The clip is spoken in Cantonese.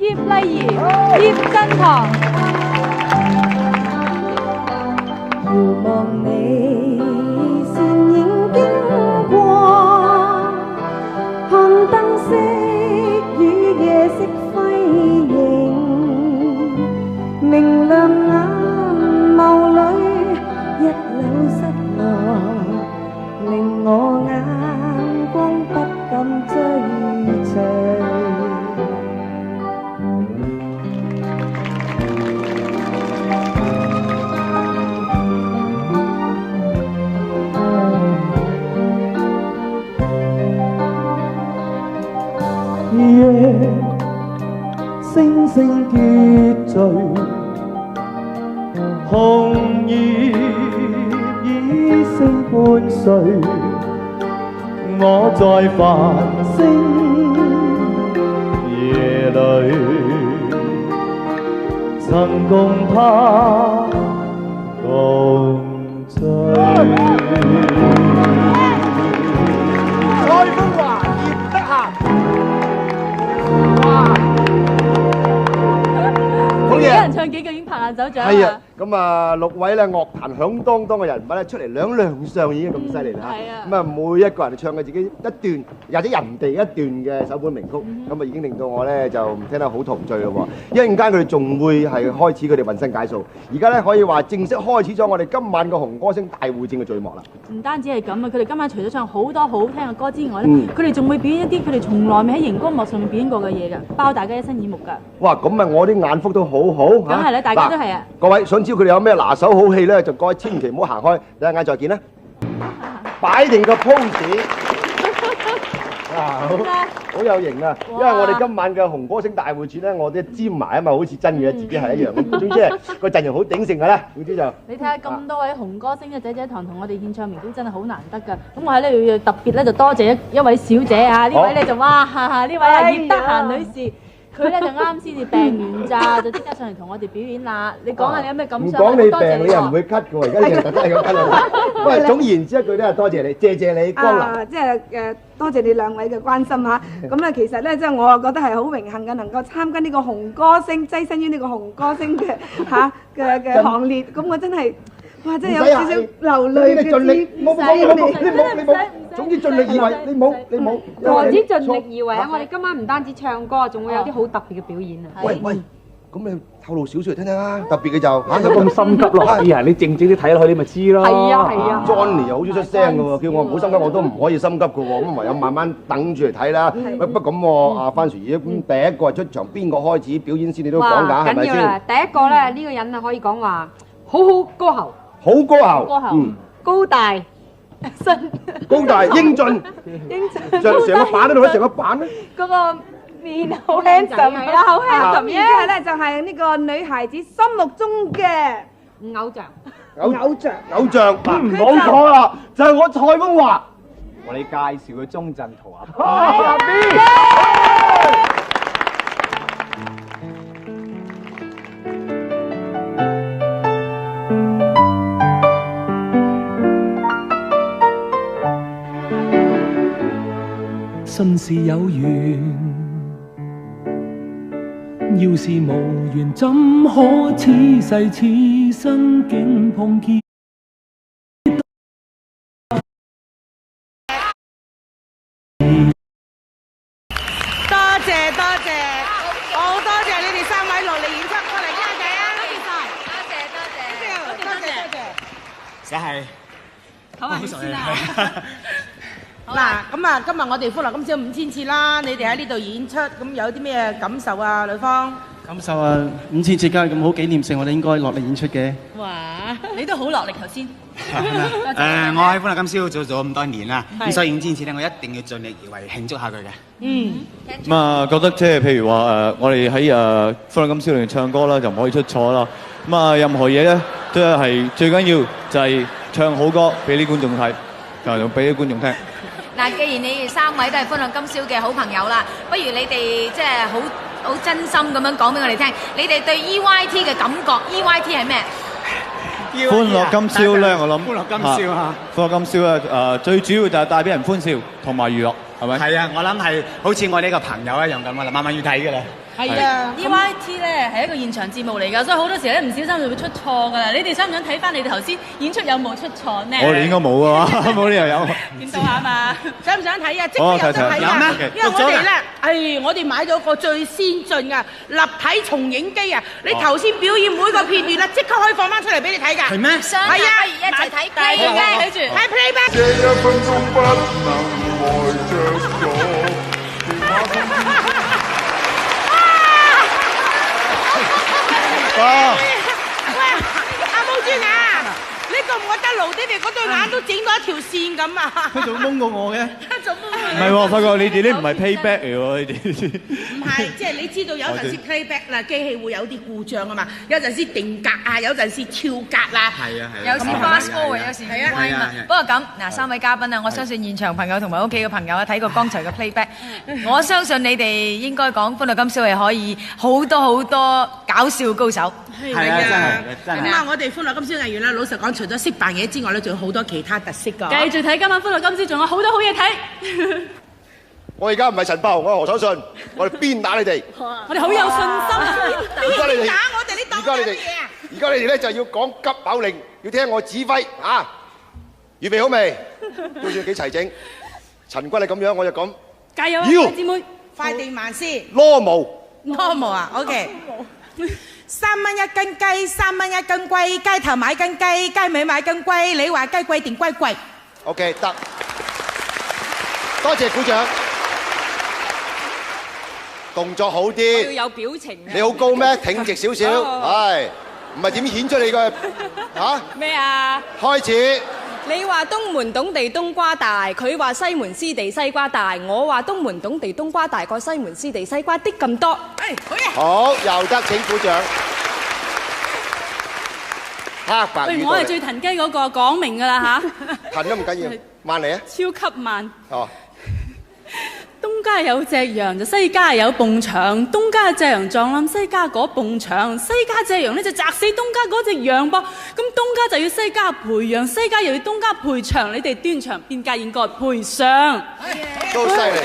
葉麗儀、葉振棠。遙望你倩影經過，看燈飾與夜色輝映，明亮眼眸裏一縷失落，令我眼光不敢追隨。夜星星結聚，紅葉已聲伴隨，我在繁星夜裏，曾共他共醉。蔡楓華、葉德嫻。好幾嘢！人唱幾句已經拍爛手掌係啊啦。，咁啊6位咧樂壇響當當嘅人物咧出嚟亮相已經咁犀利啦。係啊咁啊每一個人唱嘅自己一段或者人哋一段嘅首本名曲，咁啊已經令到我咧就聽得好陶醉咯喎。一陣間佢哋仲會係開始佢哋渾身解數。而家咧可以話正式開始咗我哋今晚嘅紅歌星大會戰嘅序幕啦。唔單止係咁啊，佢哋今晚除咗唱好多好好聽嘅歌之外咧，嗯佢哋仲會表演一啲佢哋從來未喺熒光幕上面表演過嘅嘢㗎，包大家一身耳目㗎。哇！咁啊我啲眼福都好好嚇。梗係啦，大家都係啊。各位想知道佢哋有咩拿手好戲咧，就各位千祈唔好行開，等陣間再見啦。擺定個 pose，啊好有型啊！因為我哋今晚嘅紅歌星大會戰咧，我哋尖埋啊嘛，好似真嘅自己係一樣咁。總之係個陣容好鼎盛㗎啦。總之就你睇下咁多位紅歌星嘅姐姐堂同我哋獻唱明星真係好難得㗎。咁我喺呢度要特別咧就多謝一位小姐啊，呢位咧就哇呢位啊葉德嫻女士。佢咧就啱先至病完咋，就即刻上嚟同我哋表演啦。你講下你有咩感唔想？講你病，多謝你你又唔會咳嘅喎。而家你就特登係咁咳啦。喂，總而言之一句咧，多謝你，謝謝你光臨。啊，即係多謝你兩位嘅關心嚇。咁啊，其實咧，即係我啊覺得係好榮幸嘅，能夠參加呢個紅歌星，躋身於呢個紅歌星嘅嘅行列。咁我真係，哇！真係有少少流淚嘅盡力，滋冇，你冇。總之盡力而為，你冇。何止盡力而為啊！我哋今晚唔單止唱歌，仲會有啲好特別嘅表演啊！喂，咁你透露少少嚟聽聽啊！特別嘅就有咁心急落啲啊！你靜靜啲睇落去，你咪知咯。係啊 Johnny 又好少出聲嘅喎，叫我唔好心急，我都唔可以心急嘅喎，咁唯有慢慢等住嚟睇啦。不過咁喎，阿番薯兒咁第一個係出場，邊個開始表演先？你都講㗎，係咪緊要啦！先？第一個咧，呢個人啊可以講話好好歌喉，好歌喉，歌喉高大高大英俊，成個版都到，成個版咧。嗰個面好靚仔 handsome 係啦，好 handsome 然之後咧，就係呢個女孩子心目中嘅偶像。偶像。偶像嗱，唔好講啦，就係我蔡楓華。我哋介紹嘅鐘鎮濤阿 B。信是有緣，要是無緣，怎可此世此生竟碰見？多謝，好多謝你哋3位落嚟演出，過嚟傾下偈啊！多謝，真係唞下氣先啦。嗱，咁啊，今日我哋歡樂今宵5000次啦，你哋喺呢度演出，咁有啲咩感受啊？呂方？感受啊，5000次梗係咁好紀念性，我哋應該落嚟演出嘅。哇！你都好落力頭先。我喺歡樂今宵做咗咁多年啦，咁所以5000次咧，我一定要盡力而為慶祝下佢嘅。嗯。咁啊，覺得即係譬如話我哋喺歡樂今宵裏面唱歌啦，就唔可以出錯啦。咁啊，任何嘢咧都係最緊要就係唱好歌俾啲觀眾睇，就俾啲觀眾聽。嗱，既然你哋3位都係歡樂今宵嘅好朋友啦，不如你哋即係好真心咁樣講俾我哋聽，你哋對 EYT 嘅感覺 ，EYT 係咩？歡樂今宵咧，我諗歡樂今宵嚇，歡樂今宵咧最主要就係帶俾人歡笑同埋娛樂。係咪？係啊，我諗係好似我呢個朋友一樣咁，我慢慢要睇㗎啦。係啊，EYT 咧係一個現場節目嚟㗎，所以好多時咧唔小心就會出錯㗎啦。你哋想唔想睇翻你哋頭先演出有冇出錯呢？我哋應該冇啊嘛，冇理由有。見到下嘛？想唔想睇啊？即刻有得睇有啊！咩？因為我哋咧，我哋買咗個最先進嘅立體重影機啊！你頭先表演每個片段啦，即刻可以放翻出嚟俾你睇㗎。係咩？係啊，不如一齊睇 playback，睇住睇 playback。這一分鐘不能呆着咗。喂，阿毛豬啊，你覺唔覺得盧爹哋嗰對眼都整到一條線咁啊？佢仲蒙過我嘅。做乜？唔係喎，發覺你哋呢唔係 payback 嚟喎，你哋。唔係，即係你知道有陣時 playback 啦，機器會有啲故障啊嘛，有陣時定格啊，有陣時跳格啦。係啊係啊。有時 fast forward，有時係啊係啊。不過咁嗱，三位嘉賓啊，我相信現場朋友同埋屋企嘅朋友啊，睇過剛才嘅 playback，我相信你哋應該講《歡樂今宵》係可以好多搞笑高手。係啊，真係。咁啊，我哋歡樂今宵藝員啦，老實講，除咗識扮嘢之外咧，仲有好多其他特色㗎。繼續睇今晚歡樂今宵，仲有好多好嘢睇。我而家唔係陳柏豪，我係何守信，我哋鞭打你哋。我哋好有信心。而家你哋打我哋，你當乜嘢啊？而家你哋咧就要講急口令，要聽我指揮啊！預備好未？都算幾齊整。陳君你咁樣，我就咁。加油啊，姊妹！快定慢先。羅毛。羅毛啊 ，OK。3蚊一斤雞，3蚊一斤龜，街頭買斤雞，街尾買斤龜，你話雞貴定龜貴 ？OK， 得。多謝鼓掌。動作好啲。要有表情。你好高咩？挺直少少，係，唔係點顯出你個嚇？咩啊？開始。你話東門懂地冬瓜大，佢話西門師弟西瓜大，我話東門懂地冬瓜大過西門師弟西瓜啲咁多。好嘢！好，又得，請鼓掌。黑白喂，我係最騰雞嗰個，講明㗎啦嚇。騰都唔緊要，慢嚟啊！超級慢。哦。東家有隻羊，就西家有埲牆。東家隻羊撞冧西家嗰埲牆，西家隻羊咧就砸死東家嗰隻羊噃。咁東家就要西家賠羊，西家又要東家賠償。你哋端場邊家應該賠償？都犀利。